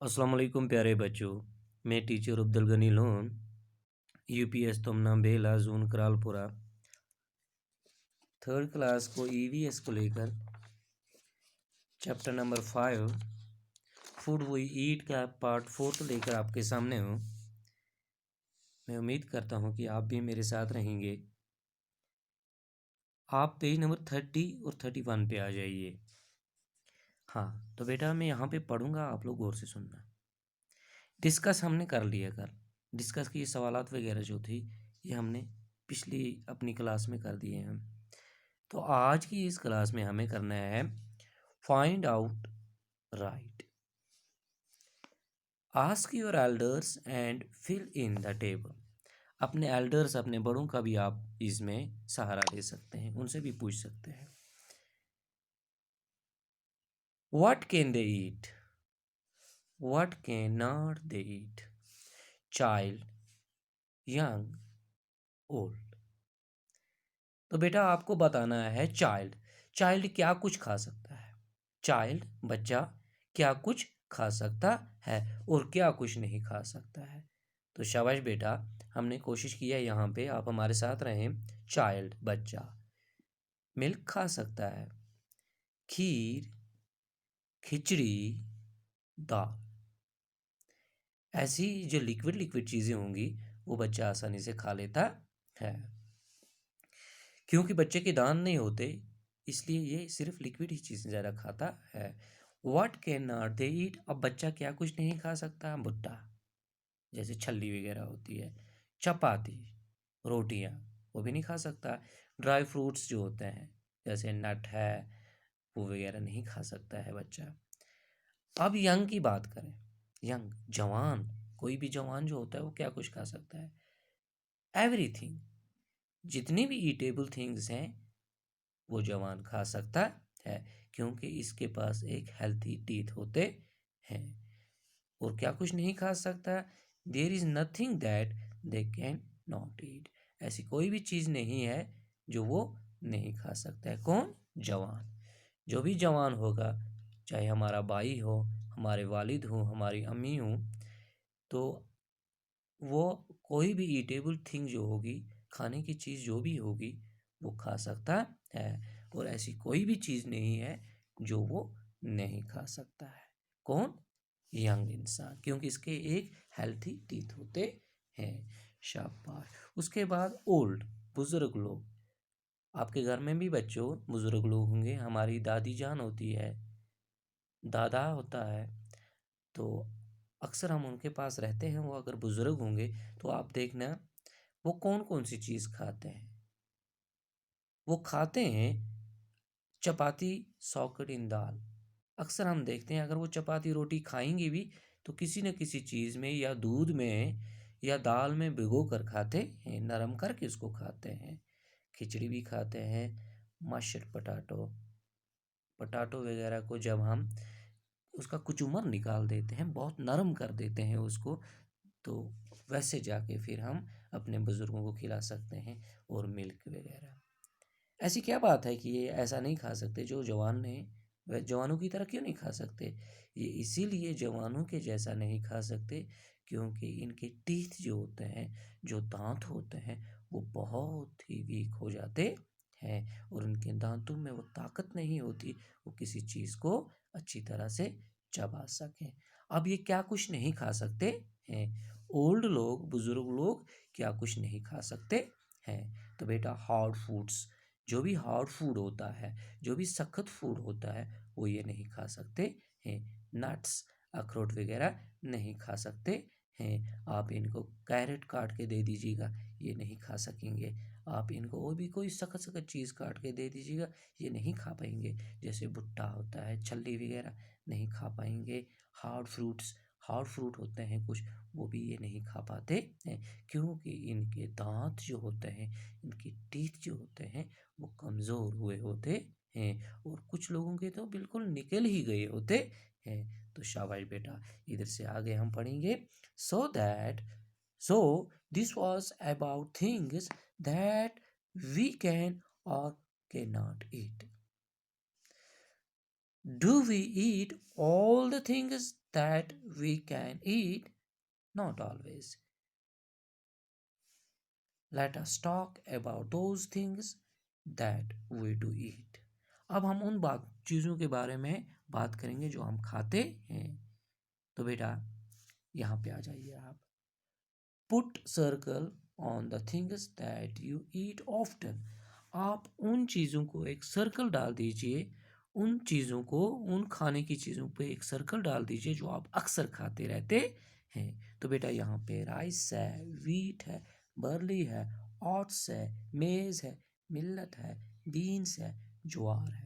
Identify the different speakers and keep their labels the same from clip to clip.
Speaker 1: अस्सलाम वालेकुम प्यारे बच्चों। मैं टीचर अब्दुल गनी लोन, यूपीएस तुमना बेला जून करालपुरा थर्ड क्लास को ईवीएस को लेकर chapter number 5 food we eat का पार्ट 4 लेकर आपके सामने हूँ। मैं उम्मीद करता हूँ कि आप भी मेरे साथ रहेंगे। आप पेज नंबर 30 और 31 पे आ जाइए। हाँ तो बेटा मैं यहाँ पे पढ़ूँगा, आप लोग गौर से सुनना। डिस्कस हमने कर लिया कल। डिस्कस की सवालात वगैरह जो थी ये हमने पिछली अपनी क्लास में कर दिए हैं। तो आज की इस क्लास में हमें करना है find out right. Ask your elders and fill in the table. अपने एल्डर्स, अपने बड़ों का भी आप इसमें सहारा ले सकते हैं, उनसे भी पूछ सकते हैं। What can they eat, what can not they eat, child, young, old. तो बेटा आपको बताना है चाइल्ड, चाइल्ड क्या कुछ खा सकता है। चाइल्ड बच्चा क्या कुछ खा सकता है और क्या कुछ नहीं खा सकता है। तो शाबाश बेटा, हमने कोशिश किया यहाँ पे, आप हमारे साथ रहें। चाइल्ड बच्चा मिल्क खा सकता है, खीर, खिचड़ी, दाल। ऐसी जो लिक्विड लिक्विड चीज़ें होंगी वो बच्चा आसानी से खा लेता है। क्योंकि बच्चे के दांत नहीं होते इसलिए ये सिर्फ लिक्विड ही चीज़ें ज़्यादा खाता है। व्हाट कैन नॉट दे ईट, अब बच्चा क्या कुछ नहीं खा सकता। भुट्टा जैसे छल्ली वगैरह होती है, चपाती, रोटियां, वो भी नहीं खा सकता। ड्राई फ्रूट्स जो होते हैं जैसे नट है, वो वगैरह नहीं खा सकता है बच्चा। अब यंग की बात करें, यंग जवान, कोई भी जवान जो होता है वो क्या कुछ खा सकता है। एवरीथिंग, जितनी भी ईटेबल थिंग्स हैं वो जवान खा सकता है, क्योंकि इसके पास एक हेल्थी टीथ होते हैं। और क्या कुछ नहीं खा सकता, there is nothing that they can not eat, ऐसी कोई भी चीज़ नहीं है जो वो नहीं खा सकता है। कौन? जवान। जो भी जवान होगा, चाहे हमारा भाई हो, हमारे वालिद हो, हमारी अम्मी हो, तो वो कोई भी ईटेबल थिंग जो होगी, खाने की चीज़ जो भी होगी वो खा सकता है। और ऐसी कोई भी चीज़ नहीं है जो वो नहीं खा सकता है। कौन? यंग इंसान, क्योंकि इसके एक हेल्थी टीथ होते हैं। शाबाश। उसके बाद ओल्ड, बुजुर्ग लोग। आपके घर में भी बच्चों बुजुर्ग लोग होंगे, हमारी दादी जान होती है, दादा होता है, तो अक्सर हम उनके पास रहते हैं। वो अगर बुजुर्ग होंगे तो आप देखना वो कौन कौन सी चीज़ खाते हैं। वो खाते हैं चपाती, सौकड़ इन दाल। अक्सर हम देखते हैं अगर वो चपाती रोटी खाएंगे भी तो किसी न किसी चीज़ में, या दूध में या दाल में भिगो कर खाते हैं, नरम करके उसको खाते हैं। खिचड़ी भी खाते हैं। मशर पटाटो, पटाटो वगैरह को जब हम उसका कुचुमर निकाल देते हैं, बहुत नरम कर देते हैं उसको, तो वैसे जाके फिर हम अपने बुज़ुर्गों को खिला सकते हैं। और मिल्क वगैरह। ऐसी क्या बात है कि ये ऐसा नहीं खा सकते जो जवान हैं, वह जवानों की तरह क्यों नहीं खा सकते? ये इसीलिए जवानों के जैसा नहीं खा सकते क्योंकि इनके टीथ जो होते हैं, जो दांत होते हैं, वो बहुत ही वीक हो जाते हैं और उनके दांतों में वो ताकत नहीं होती वो किसी चीज़ को अच्छी तरह से चबा सकें। अब ये क्या कुछ नहीं खा सकते हैं? ओल्ड लोग, बुजुर्ग लोग क्या कुछ नहीं खा सकते हैं? तो बेटा हार्ड फूड्स, जो भी हार्ड फूड होता है, जो भी सख्त फूड होता है, वो ये नहीं खा सकते हैं। नट्स, अखरोट वगैरह नहीं खा सकते हैं। आप इनको कैरेट काट के दे दीजिएगा, ये नहीं खा सकेंगे। आप इनको और भी कोई सख्त सख्त चीज़ काट के दे दीजिएगा, ये नहीं खा पाएंगे। जैसे भुट्टा होता है, छल्ली वगैरह नहीं खा पाएंगे। हार्ड फ्रूट्स, हार्ड फ्रूट होते हैं कुछ, वो भी ये नहीं खा पाते हैं, क्योंकि इनके दांत जो होते हैं, इनके टीथ जो होते हैं, वो कमज़ोर हुए होते हैं। और कुछ लोगों के तो बिल्कुल निकल ही गए होते हैं। तो शाबाश बेटा, इधर से आगे हम पढ़ेंगे। So that, so this was about things that we can or can not eat. Do we eat all the things that we can eat? Not always. Let us talk about those things that we do eat. अब हम उन चीज़ों के बारे में बात करेंगे जो हम खाते हैं। तो बेटा यहाँ पे आ जाइए आप। Put circle on the things that you eat often. आप उन चीज़ों को एक सर्कल डाल दीजिए, उन चीज़ों को, उन खाने की चीज़ों पे एक सर्कल डाल दीजिए जो आप अक्सर खाते रहते हैं। तो बेटा यहाँ पे राइस है, वीट है, बर्ली है, ओट्स है, मेज़ है, मिल्लत है, बीन्स है, ज्वार है।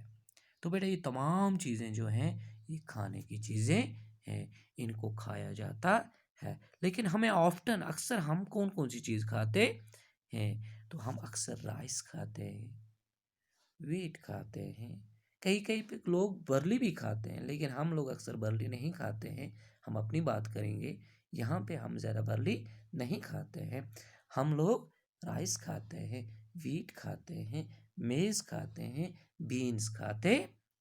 Speaker 1: तो बेटा ये तमाम चीज़ें जो हैं ये खाने की चीज़ें हैं, इनको खाया जाता है। लेकिन हमें ऑफ्टन अक्सर हम कौन कौन सी चीज़ खाते हैं? तो हम अक्सर राइस खाते हैं, वीट खाते हैं, कई कई पे लोग बर्ली भी खाते हैं, लेकिन हम लोग अक्सर बर्ली नहीं खाते हैं। हम अपनी बात करेंगे, यहाँ पे हम ज़्यादा बर्ली नहीं खाते हैं। हम लोग राइस खाते हैं, वीट खाते हैं, मेज़ खाते हैं, बीन्स खाते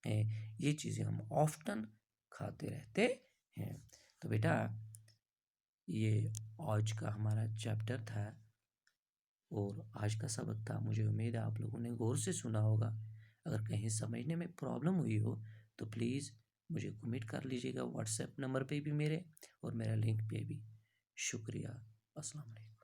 Speaker 1: हैं। ये चीज़ें हम ऑफ्टन खाते रहते हैं। तो बेटा ये आज का हमारा चैप्टर था और आज का सबक था। मुझे उम्मीद है आप लोगों ने गौर से सुना होगा। अगर कहीं समझने में प्रॉब्लम हुई हो तो प्लीज़ मुझे कमेंट कर लीजिएगा व्हाट्सएप नंबर पे भी मेरे और मेरा लिंक पे भी। शुक्रिया। अस्सलाम वालेकुम।